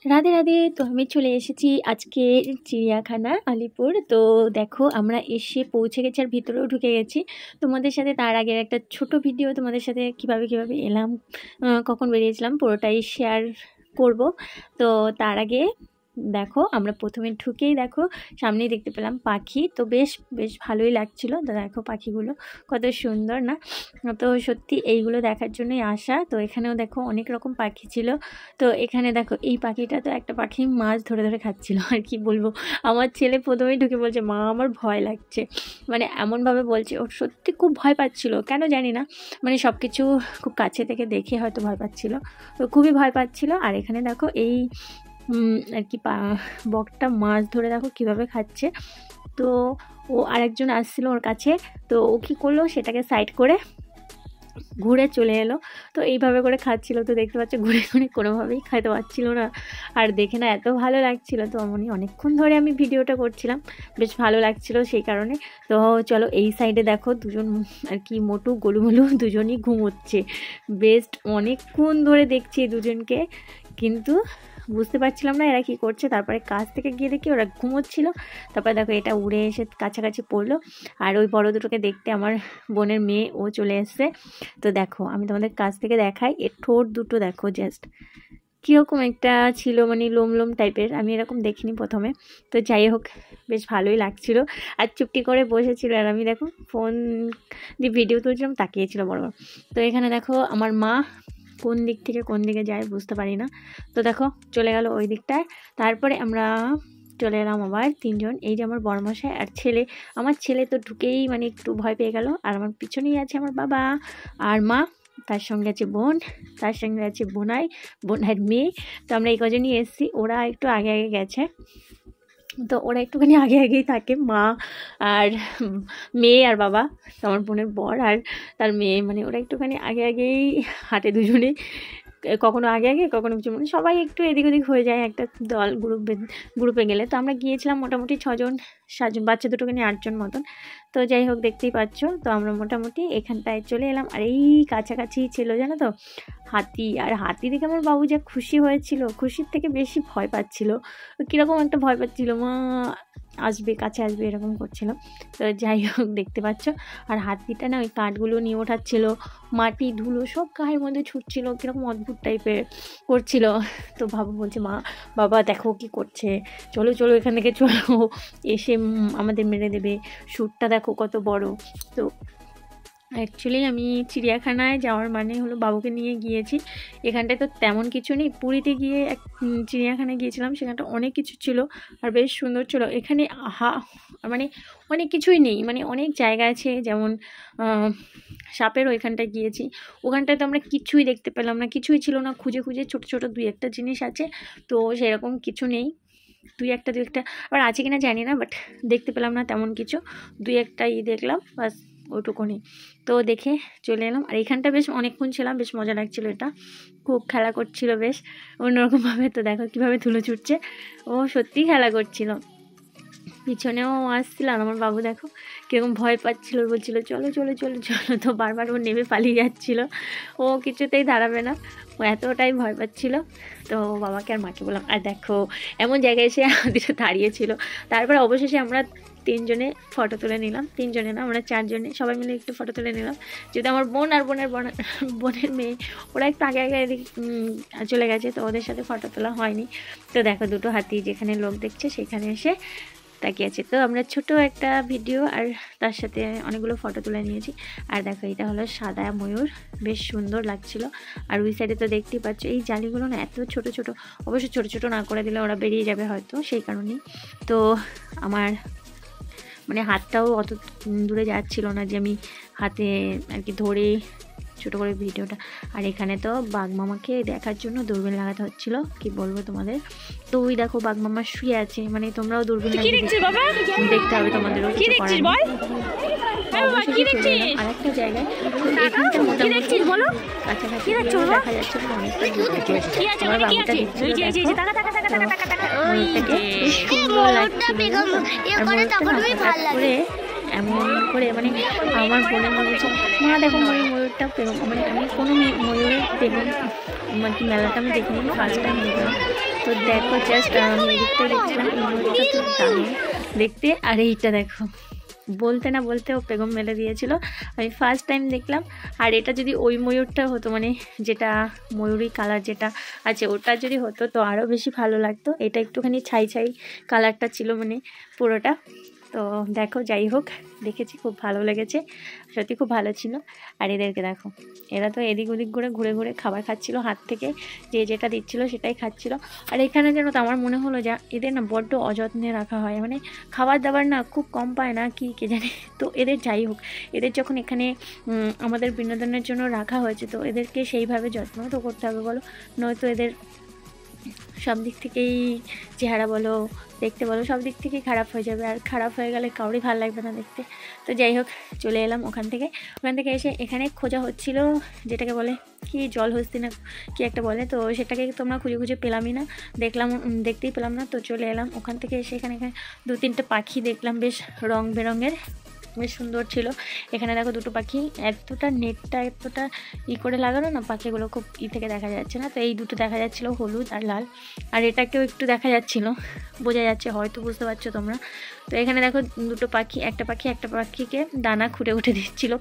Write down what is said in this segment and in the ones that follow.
রাধে রাধে। তো আমি চলে এসেছি আজকে চিড়িয়াখানা আলিপুর। তো দেখো আমরা এসে পৌঁছে গেছি আর ভিতরেও ঢুকে গেছি। তোমাদের সাথে তার আগের একটা ছোট ভিডিও তোমাদের সাথে কিভাবে এলাম, কখন বেরিয়েছিলাম পুরোটাই শেয়ার করব। তো তার আগে দেখো আমরা প্রথমে ঢুকেই দেখো সামনেই দেখতে পেলাম পাখি। তো বেশ বেশ ভালোই লাগছিল। তো দেখো পাখিগুলো কত সুন্দর না। তো সত্যি এইগুলো দেখার জন্যই আসা। তো এখানেও দেখো অনেক রকম পাখি ছিল। তো এখানে দেখো এই পাখিটা, তো একটা পাখি মাছ ধরে ধরে খাচ্ছিল। আর কি বলবো, আমার ছেলে প্রথমেই ঢুকে বলছে মা আমার ভয় লাগছে, মানে এমনভাবে বলছে, ওর সত্যি খুব ভয় পাচ্ছিল, কেন জানি না, মানে সব কিছু খুব কাছে থেকে দেখে হয়তো ভয় পাচ্ছিল। তো খুবই ভয় পাচ্ছিল। আর এখানে দেখো এই আর কি বকটা মাছ ধরে দেখো কিভাবে খাচ্ছে। তো ও আরেকজন আসছিল ওর কাছে, তো ও কী করলো, সেটাকে সাইড করে ঘুরে চলে এলো। তো এইভাবে করে খাচ্ছিল। তো দেখতে পাচ্ছ ঘুরে ঘুরে কোনোভাবেই খাইতে পারছিল না। আর দেখে না এত ভালো লাগছিল। তো অনেকক্ষণ ধরে আমি ভিডিওটা করছিলাম, বেশ ভালো লাগছিল সেই কারণে। তো চলো এই সাইডে দেখো দুজন আর কি মোটু গোলুমোলু দুজনই ঘুমোচ্ছে। বেস্ট অনেকক্ষণ ধরে দেখছি দুজনকে, কিন্তু বুঝতে পারছিলাম না এরা কি করছে। তারপরে কাছ থেকে গিয়ে দেখি ওরা ঘুমোচ্ছিল। তারপরে দেখো এটা উড়ে এসে কাছাকাছি পড়লো। আর ওই বড় দুটোকে দেখতে আমার বোনের মেয়ে ও চলে এসছে। তো দেখো আমি তোমাদের কাছ থেকে দেখাই, এর ঠোঁট দুটো দেখো জাস্ট কীরকম একটা ছিল, মানে লোম লোম টাইপের, আমি এরকম দেখিনি প্রথমে। তো যাই হোক বেশ ভালোই লাগছিল। আর চুপটি করে বসেছিল, আর আমি দেখো ফোন দিয়ে ভিডিও তুলছিলাম, তাকিয়েছিল বড়। তো এখানে দেখো আমার মা কোন দিক থেকে কোন দিকে যায় বুঝতে পারি না। তো দেখো চলে গেল ওই দিকটায়। তারপরে আমরা চলে এলাম আবার তিনজন, এই যে আমার বড়মশাই আর ছেলে। আমার ছেলে তো ঢুকেই মানে একটু ভয় পেয়ে গেল। আর আমার পিছনেই আছে আমার বাবা আর মা, তার সঙ্গে আছে বোন, তার সঙ্গে আছে বোনাইয়ের মেয়ে। তো আমরা এই কজনই এসেছি। ওরা একটু আগে আগে গেছে। তো ওরা একটুখানি আগে আগেই থাকে, মা আর মেয়ে আর বাবা, আমার বোনের বর আর তার মেয়ে, মানে ওরা একটুখানি আগে আগেই হাঁটে দুজনে, কখনো আগে আগে কখনো কিছু, মানে সবাই একটু এদিক ওদিক হয়ে যায় একটা দল গ্রুপে গেলে। তো আমরা গিয়েছিলাম মোটামুটি 6জন, বাচ্চা দুটোকে নিয়ে 8জন মতন। তো যাই হোক দেখতেই পাচ্ছ। তো আমরা মোটামুটি এখানটায় চলে এলাম। আর এই কাছাকাছি ছিল জানো তো হাতি। আর হাতি দেখে আমার বাবু যা খুশি হয়েছিল, খুশির থেকে বেশি ভয় পাচ্ছিল, কীরকম একটা ভয় পাচ্ছিল, মা আসবে কাছে আসবে এরকম করছিল। তো যাই হোক দেখতে পাচ্ছ। আর হাতিটা না ওই কাঠগুলো নিয়ে ওঠাচ্ছিল, মাটি ধুলো সব গায়ের মধ্যে ছুটছিল, কীরকম অদ্ভুত টাইপের করছিল। তো বাবা বলছে মা বাবা দেখো কি করছে, চলো চলো এখান থেকে চলো, এসে আমাদের মেরে দেবে, সুরটা দেখো কত বড়। তো অ্যাকচুয়ালি আমি চিড়িয়াখানায় যাওয়ার মানে হলো বাবুকে নিয়ে গিয়েছি। এখানটায় তো তেমন কিছু নেই। পুরীতে গিয়ে এক চিড়িয়াখানায় গিয়েছিলাম, সেখানটা অনেক কিছু ছিল আর বেশ সুন্দর ছিল। এখানে মানে অনেক কিছুই নেই, মানে অনেক জায়গা আছে, যেমন সাপের ওইখানটায় গিয়েছি, ওখানটায় তো আমরা কিছুই দেখতে পেলাম না, কিছুই ছিল না। খুঁজে খুঁজে ছোটো ছোটো 2-1টা জিনিস আছে, তো সেরকম কিছু নেই। দুই একটা আবার আছে কিনা জানি না, বাট দেখতে পেলাম না তেমন কিছু। 2-1টা দেখলাম বাস, ওইটুকুনি। তো দেখে চলে এলাম। আর এইখানটা বেশ অনেকক্ষণ ছিলাম, বেশ মজা লাগছিলো। এটা খুব খেলা করছিল বেশ অন্যরকমভাবে। তো দেখো কীভাবে ধুলো ছুটছে, ও সত্যিই খেলা করছিল। পিছনেও আসছিল। আর আমার বাবু দেখো কীরকম ভয় পাচ্ছিল, বলছিল চলো চলো চলো চলো। তো বারবার ও নেমে পালিয়ে যাচ্ছিল, ও কিছুতেই দাঁড়াবে না, ও এতটাই ভয় পাচ্ছিল। তো বাবাকে আর মাকে বললাম, আর দেখো এমন জায়গায় এসে আমাদের দাঁড়িয়েছিল। তারপরে অবশেষে আমরা 3জনে ফটো তুলে নিলাম, 3জনে না আমরা 4জনে সবাই মিলে একটু ফটো তুলে নিলাম। যেহেতু আমার বোন আর বোনের মেয়ে ওরা একটু আগে আগে এদিকে চলে গেছে, তো ওদের সাথে ফটো তোলা হয়নি। তো দেখো দুটো হাতি যেখানে লোক দেখছে সেখানে এসে তাকিয়ে আছে। তো আমরা ছোট একটা ভিডিও আর তার সাথে অনেকগুলো ফটো তুলে নিয়েছি। আর দেখো এটা হলো সাদা ময়ূর, বেশ সুন্দর লাগছিল। আর ওই সাইডে তো দেখতেই পাচ্ছ এই জালিগুলো না এত ছোট ছোট, অবশ্য ছোট ছোট না করে দিলে ওরা বেরিয়ে যাবে হয়তো, সেই কারণেই। তো আমার মানে হাতটাও অত দূরে যাচ্ছিল না যে আমি হাতে আর কি ধরে ছোটো করে ভিডিওটা। আর এখানে তো বাঘমামাকে দেখার জন্য দূরবীন লাগাতে হচ্ছিল, কি বলবো তোমাদের। তো ওই দেখো বাঘমামা শুয়ে আছে, মানে তোমরাও দূরবীন দেখতে হবে তোমাদেরও কিছু করার নেই। আর একটা জায়গায় এখানটা মোটামুটি কাছাকাছি দেখা যাচ্ছে অনেকটা। আমার বাবুটা দেখছিল করে এমন করে, মানে আমার বোনের বলছে মা দেখো ময়ূরটা পেলাম, মানে আমি কোনো ময়ূরের পেলাম মানে মেলাটা আমি দেখিনি, ফার্স্ট টাইম দেখলাম। তো দেখো জাস্ট আমি এদিকটা দেখছিলাম, এই ময়ূরটা তো দারুণ দেখতে। আর এইটা দেখো, বলতে না বলতেও পেগম মেলে দিয়েছিল, আমি ফার্স্ট টাইম দেখলাম। আর এটা যদি ওই ময়ূরটা হতো, মানে যেটা ময়ূরী কালার যেটা আছে ওটা যদি হতো তো আরও বেশি ভালো লাগতো। এটা একটুখানি ছাই ছাই কালারটা ছিল মানে পুরোটা। তো দেখো যাই হোক, দেখেছি খুব ভালো লেগেছে, সত্যি খুব ভালো ছিল। আর এদেরকে দেখো, এরা তো এদিক ওদিক করে ঘুরে ঘুরে খাবার খাচ্ছিল, হাত থেকে যে যেটা দিচ্ছিলো সেটাই খাচ্ছিল। আর এখানে যেন তো আমার মনে হলো যে এদের না বড্ড অযত্নে রাখা হয়, মানে খাবার দাবার না খুব কম পায় না কি কে জানে। তো এদের যাই হোক, এদের যখন এখানে আমাদের বিনোদনের জন্য রাখা হয়েছে তো এদেরকে সেইভাবে যত্ন তো করতে হবে বলো, নয়তো এদের সব দিক থেকেই চেহারা বলো, দেখতে বলো, সব দিক থেকেই খারাপ হয়ে যাবে। আর খারাপ হয়ে গেলে কাউরই ভালো লাগবে না দেখতে। তো যাই হোক, চলে এলাম ওখান থেকে এসে এখানে খোঁজা হচ্ছিল যেটাকে বলে কি জলহস্তি না কি একটা বলে, তো সেটাকে তোমরা খুঁজে খুঁজে পেলামই না, দেখতেই পেলাম না। তো চলে এলাম ওখান থেকে এসে এখানে 2-3টে পাখি দেখলাম, বেশ রং বেরঙের, বেশ সুন্দর ছিল। এখানে দেখো দুটো পাখি, এতটা নেটটা এতটা করে লাগানো না, পাখিগুলো খুব থেকে দেখা যাচ্ছে না। তো এই দুটো দেখা যাচ্ছিলো, হলুদ আর লাল। আর এটাকেও একটু দেখা যাচ্ছিলো, বোঝা যাচ্ছে, হয়তো বুঝতে পারছো তোমরা। তো এখানে দেখো দুটো পাখি, একটা পাখিকে দানা খুঁটে খুঁটে দিচ্ছিলো,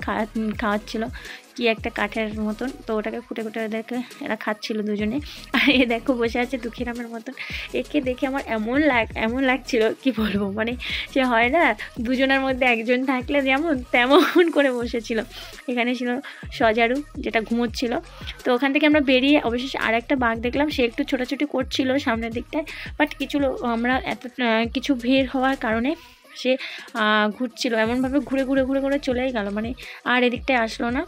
খাওয়াচ্ছিলো কি একটা কাঠের মতন। তো ওটাকে খুঁটে খুঁটে ওদেরকে এরা খাচ্ছিল দুজনে। আর এ দেখো বসে আছে দুঃখীরামের মতন। একে দেখে আমার এমন লাগছিল কি বলবো, মানে সে হয় না দুজনের মধ্যে একজন থাকলে যেমন তেমন করে বসেছিল। এখানে ছিল সজারু, যেটা ঘুমোচ্ছিল। তো ওখান থেকে আমরা বেরিয়ে অবশেষে আর একটা বাঘ দেখলাম, সে একটু ছোটাছুটি করছিল সামনের দিকটায়, বাট আমরা কিছু ভিড় হওয়ার কারণে সে ঘুরছিল, এমনভাবে ঘুরে ঘুরে ঘুরে ঘুরে চলেই গেল, মানে আর এদিকটায় আসলো না।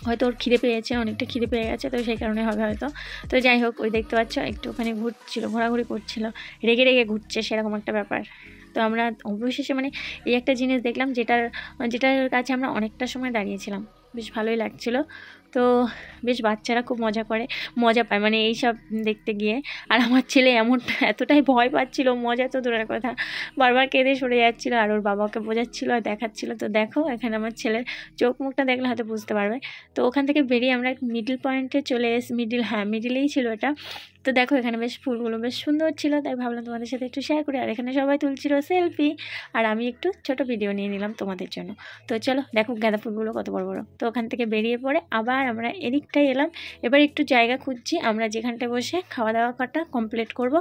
হয়তো ওর খিদে পেয়েছে, অনেকটা খিদে পেয়ে গেছে, তো সেই কারণে হবে হয়তো। তো যাই হোক, ওই দেখতে পাচ্ছ একটুখানি ঘোরাঘুরি করছিল, রেগে রেগে ঘুরছে, সেরকম একটা ব্যাপার। তো আমরা অবশেষে মানে এই একটা জিনিস দেখলাম যেটার কাছে আমরা অনেকটা সময় দাঁড়িয়েছিলাম, বেশ ভালোই লাগছিল। তো বেশ বাচ্চারা খুব মজা পায় মানে এইসব দেখতে গিয়ে। আর আমার ছেলে এতটাই ভয় পাচ্ছিল, মজা তো দূরের কথা, বারবার কেঁদে সরে যাচ্ছিলো, আর ওর বাবাকে বোঝাচ্ছিলো আর দেখাচ্ছিলো। তো দেখো এখানে আমার ছেলের চোখ মুখটা দেখলে হয়তো বুঝতে পারবে। তো ওখান থেকে বেরিয়ে আমরা মিডল পয়েন্টে চলে মিডিলেই ছিল এটা। তো দেখো এখানে বেশ ফুলগুলো বেশ সুন্দর ছিল, তাই ভাবলাম তোমাদের সাথে একটু শেয়ার করি। আর এখানে সবাই তুলছিল সেলফি, আর আমি একটু ছোট ভিডিও নিয়ে নিলাম তোমাদের জন্য। তো চলো দেখো গাঁদা ফুলগুলো কত বড় বড়। তো ওখান থেকে বেরিয়ে পড়ে আবার আমরা এদিকটাই এলাম। এবার একটু জায়গা খুঁজছি আমরা যেখানটায় বসে খাওয়া দাওয়া কাটা কমপ্লিট করব,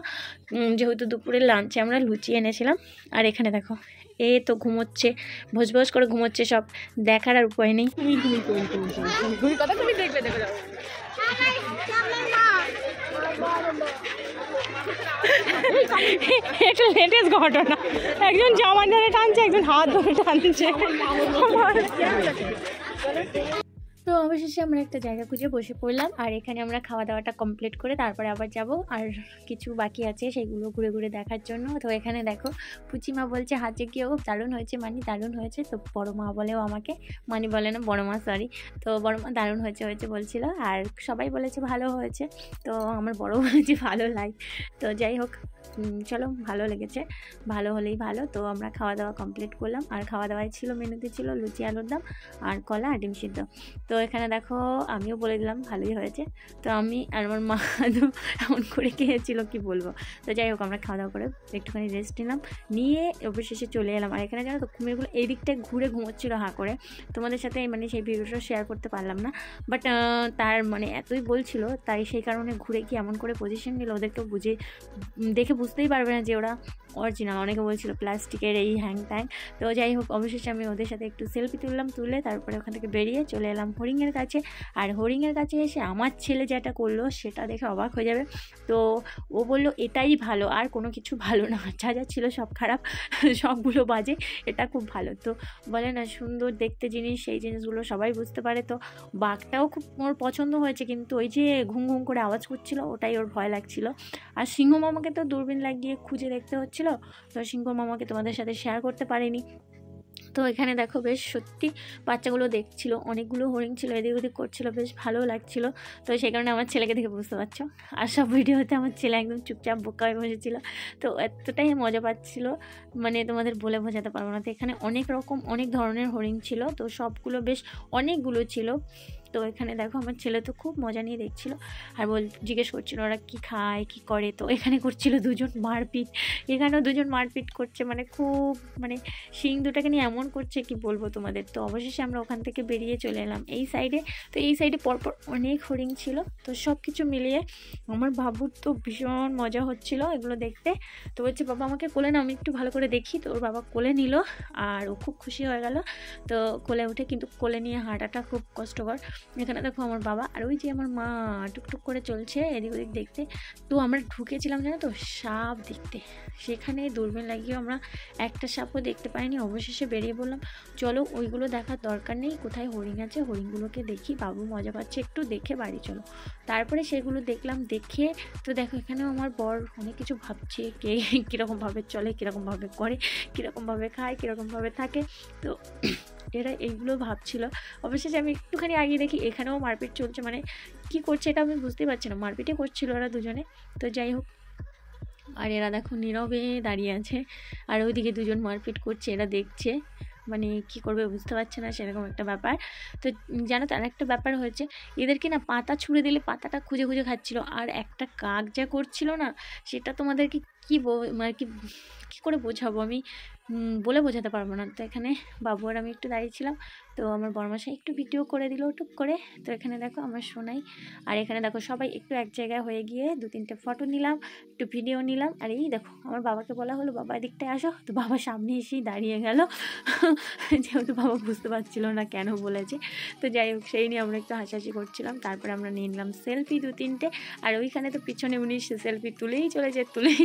যেহেতু দুপুরের লাঞ্চে আমরা লুচি এনেছিলাম। আর এখানে দেখো এ তো ঘুমোচ্ছে, ভোজ করে ঘুমোচ্ছে, সব দেখার আর উপায় নেই। এটা লেটেস্ট ঘটনা, একজন জামা ধরে টানছে, একজন হাত ধরে টানছে। তো অবশেষে আমরা একটা জায়গা খুঁজে বসে পড়লাম, আর এখানে আমরা খাওয়া দাওয়াটা কমপ্লিট করে তারপরে আবার যাব, আর কিছু বাকি আছে সেগুলো ঘুরে ঘুরে দেখার জন্য। তো এখানে দেখো পুচিমা বলছে হাতে গিয়েও দারুণ হয়েছে, দারুণ হয়েছে। তো বড় মা বলেও আমাকে, বলে না, বড় মা সরি, তো বড় মা দারুণ হয়েছে বলছিল, আর সবাই বলেছে ভালো হয়েছে। তো আমার বড় বলেছে ভালো লাগে। তো যাই হোক, চলো ভালো লেগেছে, ভালো হলেই ভালো। তো আমরা খাওয়া দাওয়া কমপ্লিট করলাম, আর খাওয়া দাওয়ায় ছিল মেনুতে ছিল লুচি আলুর দম আর কলা আর ডিম সিদ্ধ। তো এখানে দেখো আমিও বলে দিলাম ভালোই হয়েছে। তো আমি আর আমার মা এমন করে খেয়েছিল কি বলবো। তো যাই হোক, আমরা খাওয়া দাওয়া করে একটুখানি রেস্ট নিয়ে অবশেষে চলে এলাম। আর এখানে জানো তো কুমিরগুলো এই দিকটায় ঘুরে ঘুমোচ্ছিল হাঁ করে, তোমাদের সাথে মানে সেই ভিডিওটা শেয়ার করতে পারলাম না, বাট তার মানে এতই বলছিল, তাই সেই কারণে ঘুরে কি এমন করে পজিশন নিল, ওদেরকেও দেখে বুঝতেই পারবে না যে ওরা অরিজিনাল। অনেকে বলছিল প্লাস্টিকের এই হ্যাং ট্যাং। তো যাই হোক, অবশেষে আমি ওদের সাথে একটু সেলফি তুলে তারপরে ওখান থেকে বেরিয়ে চলে এলাম হরিণের কাছে। আর হরিণের কাছে এসে আমার ছেলে যেটা করলো সেটা দেখে অবাক হয়ে যাবে। তো ও বললো এটাই ভালো, আর কোনো কিছু ভালো না, যা ছিল সব খারাপ, সবগুলো বাজে, এটা খুব ভালো। তো বলে না সুন্দর দেখতে জিনিস, সেই জিনিসগুলো সবাই বুঝতে পারে। তো বাঘটাও খুব ওর পছন্দ হয়েছে, কিন্তু ওই যে ঘুম ঘুম করে আওয়াজ করছিল ওটাই ওর ভয় লাগছিল। আর সিংহ মামাকে তো দূরবীন লাগিয়ে খুঁজে দেখতে হচ্ছিল, তো সিংহ মামাকে তোমাদের সাথে শেয়ার করতে পারিনি। তো এখানে দেখো বেশ সত্যি বাচ্চাগুলো দেখছিল, অনেকগুলো হরিণ ছিল, এদিক ওদিক করছিল, বেশ ভালো লাগছিল। তো সেই কারণে আমার ছেলেকে দেখে বুঝতে পারছো, আর সব ভিডিওতে আমার ছেলে একদম চুপচাপ বোকা হয়ে বসেছিল। তো এতটাই মজা পাচ্ছিল, মানে তোমাদের বলে বোঝাতে পারবো না। তো এখানে অনেক ধরনের হরিণ ছিল, তো সবগুলো বেশ অনেকগুলো ছিল, তো এখানে দেখো আমার ছেলে তো খুব মজা নিয়ে দেখছিল আর জিজ্ঞেস করছিল ওরা কি খায় কি করে। তো এখানে করছিল দুজন মারপিট, এখানেও দুজন মারপিট করছে, মানে খুব মানে শিং দুটাকে নিয়ে এমন করছে কি বলবো তোমাদের। তো অবশেষে আমরা ওখান থেকে বেরিয়ে চলে এলাম এই সাইডে। তো এই সাইডে পরপর অনেক হরিণ ছিল। তো সব কিছু মিলিয়ে আমার বাবুর তো ভীষণ মজা হচ্ছিল এগুলো দেখতে। তো বলছে বাবা আমাকে কোলে না, আমি একটু ভালো করে দেখি। তো ওর বাবা কোলে নিল আর ও খুব খুশি হয়ে গেল। তো কোলে উঠে, কিন্তু কোলে নিয়ে হাঁটাটা খুব কষ্টকর। এখানে দেখো আমার বাবা আর ওই যে আমার মা টুকটুক করে চলছে এদিক ওদিক দেখতে। তো আমরা ঢুকেছিলাম জানো তো সাপ দেখতে, সেখানে দূরবীন লাগিয়েও আমরা একটা সাপও দেখতে পাইনি। অবশেষে বেরিয়ে বললাম চলো ওইগুলো দেখার দরকার নেই, কোথায় হরিণ আছে হরিণগুলোকে দেখি, বাবু মজা পাচ্ছে একটু, দেখে বাড়ি চলো। তারপরে সেগুলো দেখলাম। দেখে তো দেখো এখানেও আমার বর অনেক কিছু ভাবছে, কে কীরকমভাবে চলে, কীরকমভাবে করে, কীরকমভাবে খায়, কীরকমভাবে থাকে। তো এরা এইগুলো ভাবছিল। অবশেষে আমি একটুখানি আগে দেখি এখানেও মারপিট চলছে, মানে কি করছে এটা আমি বুঝতেই পারছি না, মারপিটে করছিল ওরা দুজনে। তো যাই হোক, আর এরা দেখো নীরবে দাঁড়িয়ে আছে আর ওইদিকে দুজন মারপিট করছে, এরা দেখছে, মানে কি করবে বুঝতে পারছে না, সেরকম একটা ব্যাপার। তো জানো তো আর একটা ব্যাপার হয়েছে, এদেরকে না পাতা ছুঁড়ে দিলে পাতাটা খুঁজে খুঁজে খাচ্ছিল। আর একটা কাক যা করছিল না, সেটা তোমাদেরকে মানে কী করে বোঝাবো, আমি বলে বোঝাতে পারবো না। তো এখানে বাবু আর আমি একটু দাঁড়িয়েছিলাম, তো আমার বড়মশাই একটু ভিডিও করে দিল টুক করে। তো এখানে দেখো আমার সোনাই, আর এখানে দেখো সবাই একটু এক জায়গায় হয়ে গিয়ে 2-3টে ফটো নিলাম, একটু ভিডিও নিলাম। আর এই দেখো আমার বাবাকে বলা হলো বাবা এদিকটায় আসো, তো বাবা সামনে এসেই দাঁড়িয়ে গেল, যেহেতু বাবা বুঝতে পারছিল না কেন বলেছে। তো যাই হোক, সেই নিয়ে আমরা একটু হাসাহাসি করছিলাম। তারপরে আমরা নিয়ে নিলাম সেলফি 2-3টে। আর ওইখানে তো পিছনে উনি সেলফি তুলেই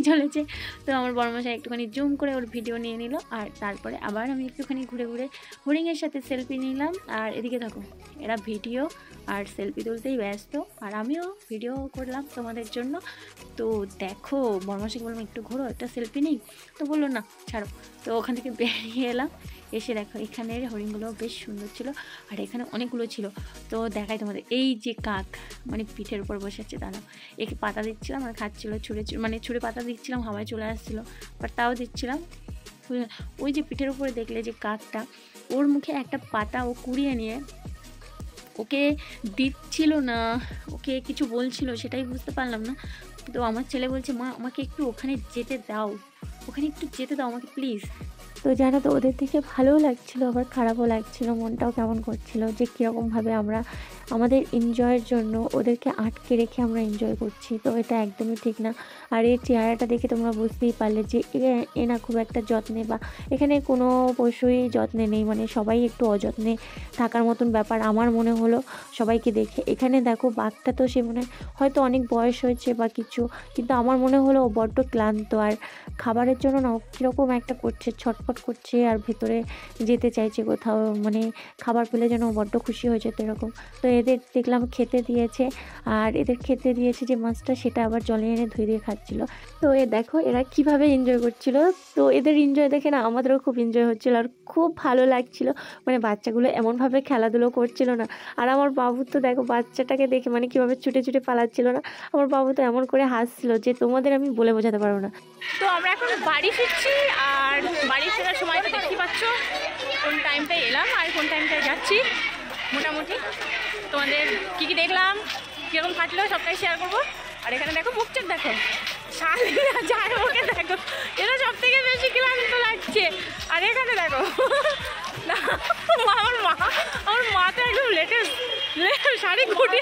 চলেছে। তো আমার বড়মশাই একটুখানি জুম করে ওর ভিডিও নিয়ে নিল। আর তারপরে আবার আমি একটুখানি ঘুরে ঘুরে হরিণের সাথে সেলফি নিলাম। আর এদিকে থাকো এরা ভিডিও আর সেলফি তুলতেই ব্যস্ত, আর আমিও ভিডিও করলাম তোমাদের জন্য। তো দেখো বড়মশাইকে বললাম একটু ঘোরো, একটা সেলফি নেই। তো বললো না ছাড়ো। তো ওখান থেকে বেরিয়ে এলাম, এসে দেখো এখানের হরিণগুলো বেশ সুন্দর ছিল আর এখানে অনেকগুলো ছিল। তো দেখাই তোমাদের, এই যে কাক মানে পিঠের উপর বসে আছে, দাঁড়াও একে পাতা দিচ্ছিলাম আর খাচ্ছিলো, ছুঁড়ে পাতা দিচ্ছিলাম, হাওয়ায় চলে আসছিলো, বাট তাও দিচ্ছিলাম। ওই যে পিঠের উপরে দেখলে যে কাকটা, ওর মুখে একটা পাতা ও কুড়িয়ে নিয়ে ওকে দিচ্ছিল না, ওকে কিছু বলছিল, সেটাই বুঝতে পারলাম না। তো আমার ছেলে বলছে মা আমাকে একটু ওখানে যেতে দাও, ওখানে একটু যেতে দাও আমাকে প্লিজ। তো জানো তো ওদের থেকে ভালোও লাগছিলো আবার খারাপও লাগছিলো, মনটাও কেমন করছিলো যে কীরকমভাবে আমরা আমাদের এনজয়ের জন্য ওদেরকে আটকে রেখে আমরা এনজয় করছি। তো এটা একদমই ঠিক না। আর এর চেহারাটা দেখে তোমরা বুঝতেই পারলে যে এ না খুব একটা যত্নে, বা এখানে কোনো পশুই যত্নে নেই, মানে সবাই একটু অযত্নে থাকার মতন ব্যাপার আমার মনে হলো সবাইকে দেখে। এখানে দেখো বাঘটা তো সে মনে হয়তো অনেক বয়স হয়েছে বা কিছু, কিন্তু আমার মনে হলো ও বড্ড ক্লান্ত, আর খাবারের জন্য না কীরকম একটা করছে, ছটফট করছে আর ভেতরে যেতে চাইছে কোথাও, মানে খাবার পেলে যেন বড্ড খুশি হয়ে যেত এরকম। তো এদের দেখলাম খেতে দিয়েছে, আর এদের খেতে দিয়েছে যে মাছটা, সেটা আবার জলে এনে ধুয়ে দিয়ে খাচ্ছিল। তো দেখো এরা কিভাবে এনজয় করছিল। তো এদের এনজয় দেখে না আমাদেরও খুব এনজয় হচ্ছিলো আর খুব ভালো লাগছিল, মানে বাচ্চাগুলো এমনভাবে খেলাধুলো করছিল না। আর আমার বাবু তো দেখো বাচ্চাটাকে দেখে মানে কীভাবে ছুটে ছুটে পালাচ্ছিল না, আমার বাবু তো এমন করে হাসছিল যে তোমাদের আমি বলে বোঝাতে পারবো না। তো আমরা এখন বাড়ি ফিরছি, আর বাড়ি ফেরার সময় তো দেখতে পাচ্ছ কোন টাইমটায় এলাম আর কোন টাইমটায় যাচ্ছি। মোটামুটি তোমাদের কী কী দেখলাম, কীরকম কাটলো সবটাই শেয়ার করবো। আর এখানে দেখো মুখটার দেখো, শালিরা যায় ওকে দেখো, এটা সব থেকে বেশি ক্লান্ত লাগছে। আর এখানে দেখো আমার মা তো একদম লেটেস্ট শাড়ি খুঁটি,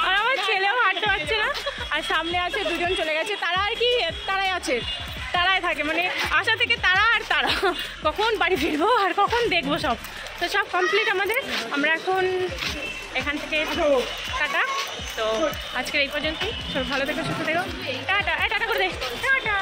আর আমার ছেলেও হাঁটতে পারছে না। আর সামনে আছে দুজন চলে গেছে, তারা আর কি তারাই আছে, তারাই থাকে, মানে আশা থেকে তারা আর তারা, কখন বাড়ি ফিরবো আর কখন দেখবো সব। তো সব কমপ্লিট আমাদের, আমরা এখন এখান থেকে টাটা। তো আজকের এই পর্যন্তই, সব ভালো থেকো সুস্থ থেকো, টাটা টাটা করে দে, টাটা।